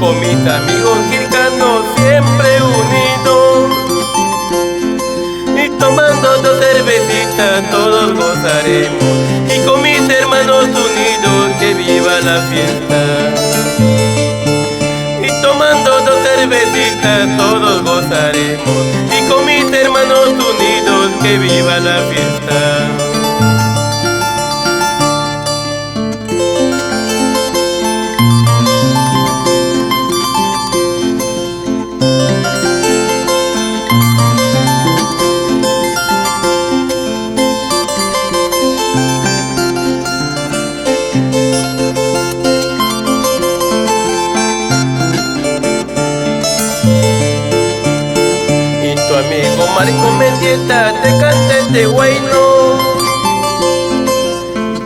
con mis amigos Quircano siempre unidos, y tomando dos cervecitas todos gozaremos, y con mis hermanos unidos que viva la fiesta. Y tomando dos cervecitas todos gozaremos, y con mis hermanos unidos que viva la fiesta. Amigo Marco Mendieta te canta este huayno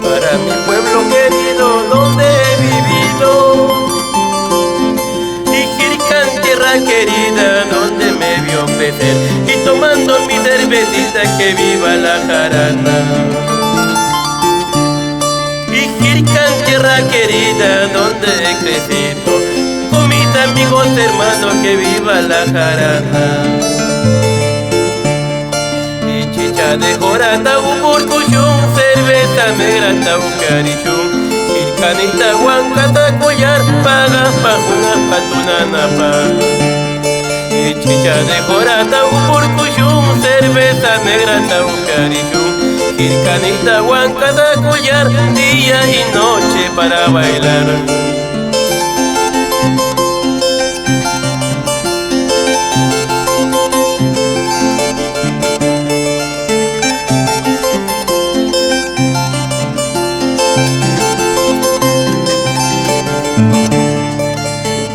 para mi pueblo querido donde he vivido, y Quircán, tierra querida donde me vio crecer, y tomando mi cervecita que viva la jarana. Y Quircán, tierra querida donde he crecido, con mis amigos hermanos que viva la jarana. Chicha de jorata upurcuchun, cerveza negra taucarichun, Quircanita huancata collar, pagas pajunas patunanapa. Y chicha de jorata upurcuchun, cerveza negra taucarichun, Quircanita huancata collar, día y noche para bailar.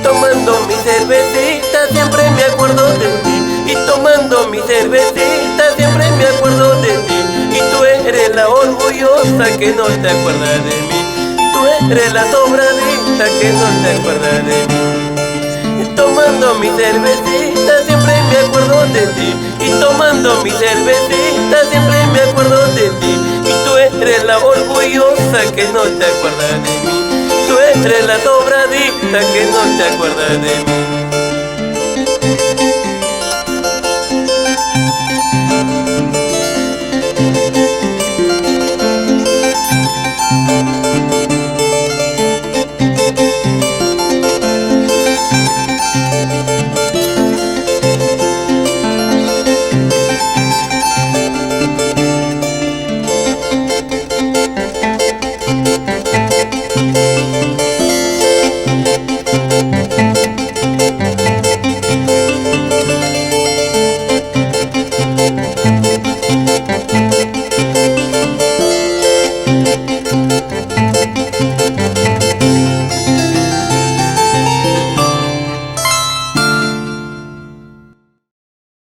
Tomando mi cervecita siempre me acuerdo de ti, y tomando mi cervecita siempre me acuerdo de ti, y tú eres la orgullosa que no te acuerdas de mí, tú eres la sobradita que no te acuerdas de mí. Y tomando mi cervecita siempre me acuerdo de ti, y tomando mi cervecita siempre me acuerdo de ti, y tú eres la orgullosa que no te acuerdas de mí. Tú eres la sobradita que no te acuerdas de mí.